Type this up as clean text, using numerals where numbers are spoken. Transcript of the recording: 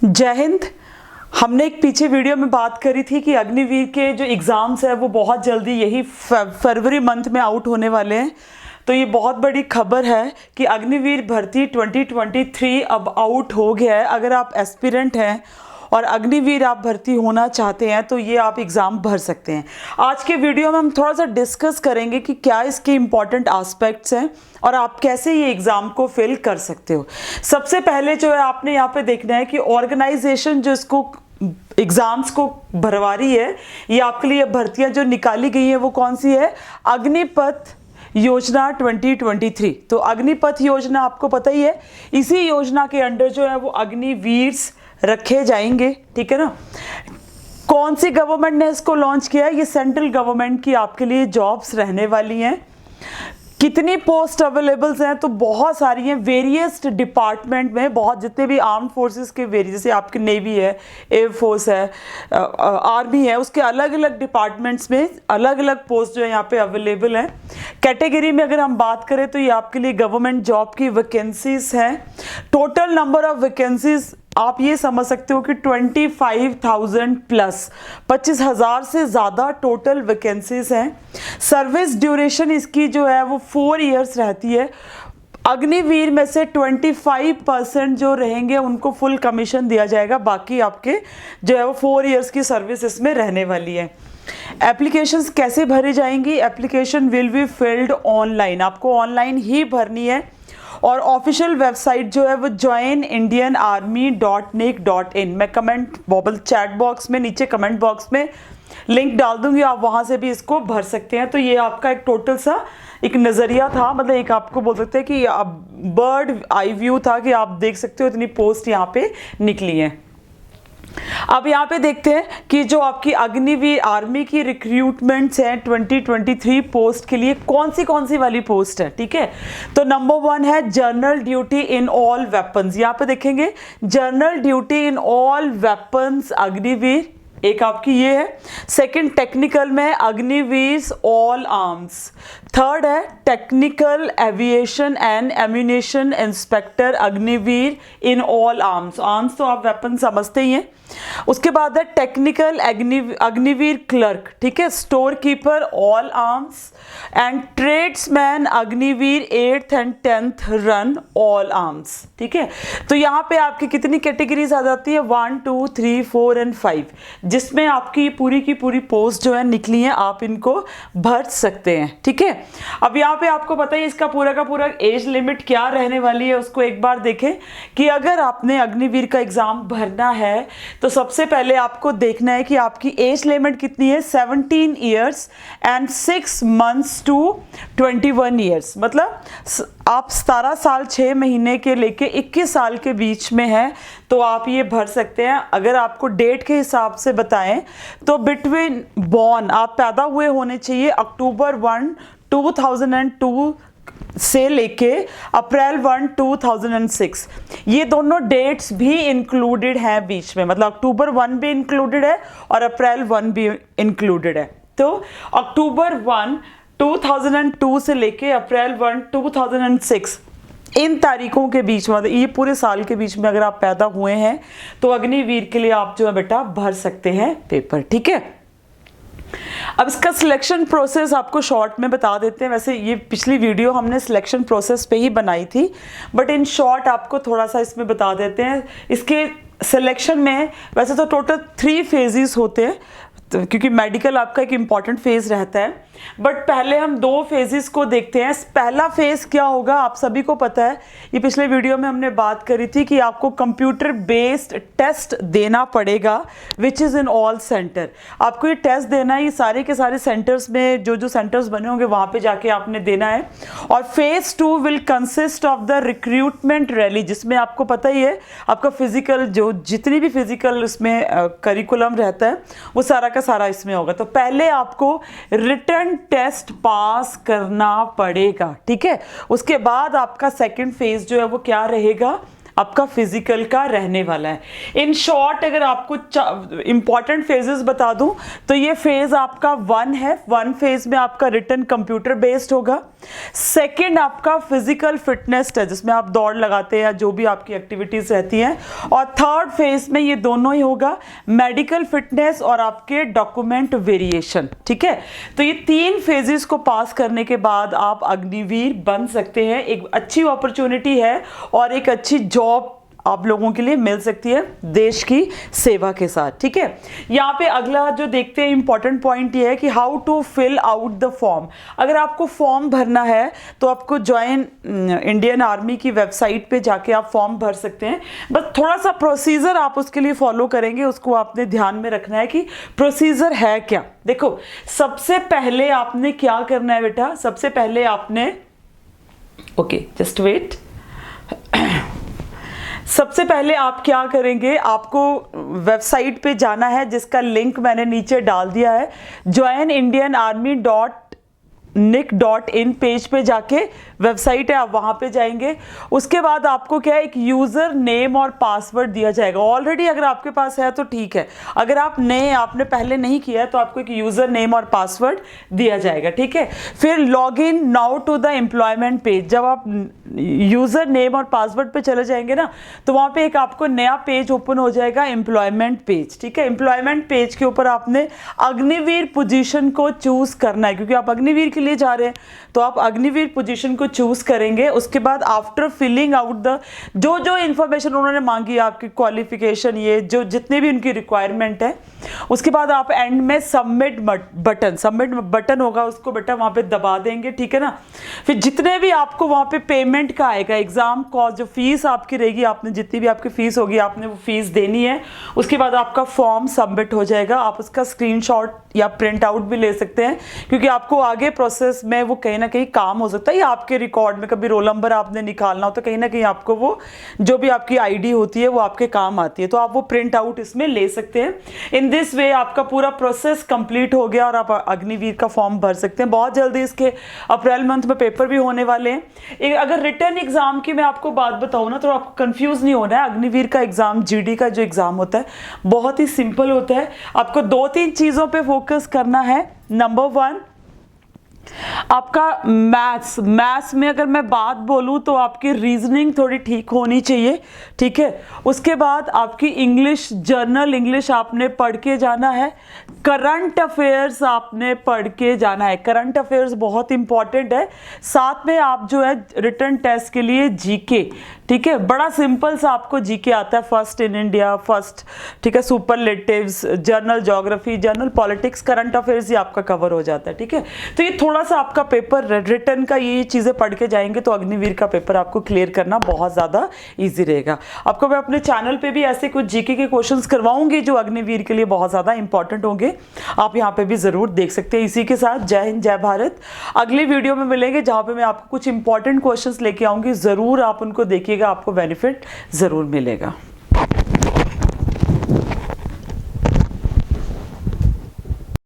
जय हिंद। हमने एक पीछे वीडियो में बात करी थी कि अग्निवीर के जो एग्ज़ाम्स है वो बहुत जल्दी यही फरवरी मंथ में आउट होने वाले हैं। तो ये बहुत बड़ी खबर है कि अग्निवीर भर्ती 2023 अब आउट हो गया है। अगर आप एस्पिरेंट हैं और अग्निवीर आप भर्ती होना चाहते हैं तो ये आप एग्ज़ाम भर सकते हैं। आज के वीडियो में हम थोड़ा सा डिस्कस करेंगे कि क्या इसके इम्पॉर्टेंट एस्पेक्ट्स हैं और आप कैसे ये एग्ज़ाम को फिल कर सकते हो। सबसे पहले जो है आपने यहाँ पे देखना है कि ऑर्गेनाइजेशन जो इसको एग्ज़ाम्स को भरवा रही है, ये आपके लिए भर्तियाँ जो निकाली गई हैं वो कौन सी है? अग्निपथ योजना 2023। तो अग्निपथ योजना आपको पता ही है, इसी योजना के अंडर जो है वो अग्निवीर्स रखे जाएंगे। ठीक है ना। कौन सी गवर्नमेंट ने इसको लॉन्च किया है? ये सेंट्रल गवर्नमेंट की आपके लिए जॉब्स रहने वाली हैं। कितनी पोस्ट अवेलेबल्स हैं? तो बहुत सारी हैं, वेरियस डिपार्टमेंट में। बहुत जितने भी आर्म फोर्सेस के वेरियस, जैसे आपकी नेवी है, एयरफोर्स है, आर्मी है, उसके अलग अलग डिपार्टमेंट्स में अलग अलग पोस्ट जो है यहाँ पे अवेलेबल हैं। कैटेगरी में अगर हम बात करें तो ये आपके लिए गवर्नमेंट जॉब की वैकेंसीज हैं। टोटल नंबर ऑफ वैकेंसीज आप ये समझ सकते हो कि 25,000 प्लस, 25,000 से ज़्यादा टोटल वैकेंसीज हैं। सर्विस ड्यूरेशन इसकी जो है वो 4 इयर्स रहती है। अग्निवीर में से 25% जो रहेंगे उनको फुल कमीशन दिया जाएगा, बाकी आपके जो है वो 4 इयर्स की सर्विस इसमें रहने वाली है। एप्लीकेशंस कैसे भरी जाएंगी? Application will be filled online, आपको ऑनलाइन ही भरनी है। और ऑफिशियल वेबसाइट जो है वो joinindianarmy.nic.in, मैं कमेंट बॉबल चैट बॉक्स में, नीचे कमेंट बॉक्स में लिंक डाल दूंगी, आप वहां से भी इसको भर सकते हैं। तो ये आपका एक टोटल सा एक नज़रिया था, मतलब एक आपको बोल सकते हैं कि आप बर्ड आई व्यू था कि आप देख सकते हो इतनी पोस्ट यहाँ पे निकली है। अब यहाँ पे देखते हैं कि जो आपकी अग्निवीर आर्मी की रिक्रूटमेंट्स हैं 2023 पोस्ट के लिए कौन सी वाली पोस्ट है। ठीक है, तो नंबर 1 है general duty in all weapons. यहाँ पे देखेंगे general duty in all weapons Agniveer, एक आपकी ये है। सेकंड टेक्निकल में अग्निवीर ऑल आर्म्स। थर्ड है technical aviation and ammunition inspector Agniveer in all arms. Arms तो आप वेपन समझते ही हैं। उसके बाद है टेक्निकल अग्निवीर क्लर्क, ठीक है, store keeper all arms. And tradesman Agniveer 8th and 10th run all arms. ठीक है, तो यहाँ पे आपकी कितनी कैटेगरीज आ जाती है? 1, 2, 3, 4 and 5, जिसमें आपकी पूरी की पूरी पोस्ट जो है निकली है, आप इनको भर सकते हैं। ठीक है, अब यहाँ पे आपको पता है इसका पूरा का पूरा एज लिमिट क्या रहने वाली है, उसको एक बार देखें कि अगर आपने अग्निवीर का एग्जाम भरना है तो सबसे पहले आपको देखना है कि आपकी एज लिमिट कितनी है। 17 years and 6 months to 21 years, मतलब आप 17 साल 6 महीने के लेके 21 साल के बीच में है तो आप ये भर सकते हैं। अगर आपको डेट के हिसाब से बताएं तो बिटवीन बॉर्न, आप पैदा हुए होने चाहिए अक्टूबर 1, 2002 से लेके अप्रैल 1, 2006। ये दोनों डेट्स भी इंक्लूडेड हैं बीच में, मतलब अक्टूबर 1 भी इंक्लूडेड है और अप्रैल 1 भी इंक्लूडेड है। तो अक्टूबर 1, 2002 से लेके अप्रैल 1, 2006, इन तारीखों के बीच में, मतलब ये पूरे साल के बीच में अगर आप पैदा हुए हैं तो अग्निवीर के लिए आप जो है बेटा भर सकते हैं पेपर। ठीक है, अब इसका सिलेक्शन प्रोसेस आपको शॉर्ट में बता देते हैं। वैसे ये पिछली वीडियो हमने सिलेक्शन प्रोसेस पे ही बनाई थी, बट इन शॉर्ट आपको थोड़ा सा इसमें बता देते हैं। इसके सिलेक्शन में वैसे तो टोटल 3 फेजेस होते हैं, क्योंकि मेडिकल आपका एक इम्पॉर्टेंट फेज रहता है, बट पहले हम 2 फेजेस को देखते हैं। पहला फेज क्या होगा आप सभी को पता है, ये पिछले वीडियो में हमने बात करी थी कि आपको कंप्यूटर बेस्ड टेस्ट देना पड़ेगा, which is in all centre. आपको ये टेस्ट देना है, ये सारे के सारे सेंटर्स में जो सेंटर्स बने होंगे वहाँ पे जाके आपने देना है। और phase 2 will consist of the recruitment rally, जिसमें आपको पता ही है आपका फिजिकल, जो जितनी भी फिजिकल इसमें करिकुलम रहता है वो सारा का सारा इसमें होगा। तो पहले आपको रिटर्न टेस्ट पास करना पड़ेगा। ठीक है, उसके बाद आपका सेकंड फेज जो है वो क्या रहेगा? आपका फिजिकल का रहने वाला है। इन शॉर्ट अगर आपको इंपॉर्टेंट फेजेस बता दूं तो ये फेज आपका 1 है। 1 फेज में आपका रिटन कंप्यूटर बेस्ड होगा। सेकंड आपका फिजिकल फिटनेस टेस्ट, जिसमें आप दौड़ लगाते हैं या जो भी आपकी एक्टिविटीज रहती हैं। और थर्ड फेज में ये दोनों ही होगा, मेडिकल फिटनेस और आपके डॉक्यूमेंट वेरिएशन। ठीक है, तो ये 3 फेजेस को पास करने के बाद आप अग्निवीर बन सकते हैं। एक अच्छी अपॉर्चुनिटी है और एक अच्छी जॉब आप लोगों के लिए मिल सकती है देश की सेवा के साथ। ठीक है, यहाँ पे अगला जो देखते हैं इंपॉर्टेंट पॉइंट ये है कि how to fill out the form. अगर आपको फॉर्म भरना है तो आपको ज्वाइन इंडियन आर्मी की वेबसाइट पे जाके आप फॉर्म भर सकते हैं। बस थोड़ा सा प्रोसीजर आप उसके लिए फॉलो करेंगे, उसको आपने ध्यान में रखना है कि प्रोसीजर है क्या। देखो, सबसे पहले आपने क्या करना है बेटा, सबसे पहले आपने जस्ट वेट, सबसे पहले आप क्या करेंगे, आपको वेबसाइट पे जाना है जिसका लिंक मैंने नीचे डाल दिया है, joinindianarmy.nic.in पेज पे जाके वेबसाइट है, आप वहाँ पे जाएंगे। उसके बाद आपको क्या है, एक यूज़र नेम और पासवर्ड दिया जाएगा। ऑलरेडी अगर आपके पास है तो ठीक है, अगर आपने पहले नहीं किया है तो आपको एक यूज़र नेम और पासवर्ड दिया जाएगा। ठीक है, फिर log in now to the employment page. जब आप यूज़र नेम और पासवर्ड पे चले जाएंगे ना, तो वहाँ पे एक आपको नया पेज ओपन हो जाएगा, एम्प्लॉयमेंट पेज। ठीक है, एम्प्लॉयमेंट पेज के ऊपर आपने अग्निवीर पोजीशन को चूज़ करना है, क्योंकि आप अग्निवीर के लिए जा रहे हैं तो आप अग्निवीर पोजीशन को चूज करेंगे। उसके बाद आफ्टर फिलिंग आउट द जो इंफॉर्मेशन उन्होंने मांगी, आपकी क्वालिफिकेशन, ये जो जितने भी उनकी रिक्वायरमेंट है, उसके बाद आप एंड में सबमिट बटन होगा, उसको बेटा वहाँ पे दबा देंगे। ठीक है ना, फिर जितने भी आपको वहाँ पे पेमेंट का आएगा, एग्जाम कॉस्ट जो फीस आपकी रहेगी, आपने जितनी भी आपकी फीस होगी आपने वो फीस देनी है। उसके बाद आपका फॉर्म सबमिट हो जाएगा, आप उसका स्क्रीनशॉट या प्रिंट आउट भी ले सकते हैं, क्योंकि आपको आगे प्रोसेस में वो कहीं ना कहीं काम हो सकता है, या आपके रिकॉर्ड में कभी रोल नंबर आपने निकालना हो तो कहीं ना कहीं आपको वो जो भी आपकी आईडी होती है वो आपके काम आती है, तो आप वो प्रिंट आउट इसमें ले सकते हैं। इन दिस वे आपका पूरा प्रोसेस कंप्लीट हो गया और आप अग्निवीर का फॉर्म भर सकते हैं। बहुत जल्दी इसके अप्रैल मंथ में पेपर भी होने वाले हैं। अगर रिटर्न एग्जाम की मैं आपको बात बताऊँ ना, तो आपको कंफ्यूज नहीं होना है। अग्निवीर का एग्जाम, जीडी का जो एग्जाम होता है बहुत ही सिंपल होता है। आपको 2-3 चीज़ों पर फोकस करना है। नंबर 1, आपका मैथ्स में अगर मैं बात बोलूं तो आपकी रीजनिंग थोड़ी ठीक होनी चाहिए। ठीक है, उसके बाद आपकी इंग्लिश, जर्नल इंग्लिश आपने पढ़ के जाना है। करंट अफेयर्स आपने पढ़ के जाना है, करंट अफेयर्स बहुत इंपॉर्टेंट है। साथ में आप जो है रिटन टेस्ट के लिए जीके, ठीक है, बड़ा सिंपल सा आपको जीके आता है, फर्स्ट इन इंडिया, फर्स्ट, ठीक है, superlatives, general geography, general politics, current affairs ही आपका कवर हो जाता है। ठीक है, तो ये थोड़ा सा आपका पेपर रिटन का ये चीज़ें पढ़ के जाएंगे तो अग्निवीर का पेपर आपको क्लियर करना बहुत ज़्यादा ईजी रहेगा। आपको मैं अपने चैनल पे भी ऐसे कुछ जीके के क्वेश्चंस करवाऊंगी जो अग्निवीर के लिए बहुत ज़्यादा इंपॉर्टेंट होंगे, आप यहाँ पे भी ज़रूर देख सकते हैं। इसी के साथ जय हिंद, जय भारत। अगली वीडियो में मिलेंगे जहाँ पे मैं आपको कुछ इंपॉर्टेंट क्वेश्चंस लेके आऊँगी, ज़रूर आप उनको देखिएगा, आपको बेनिफिट ज़रूर मिलेगा।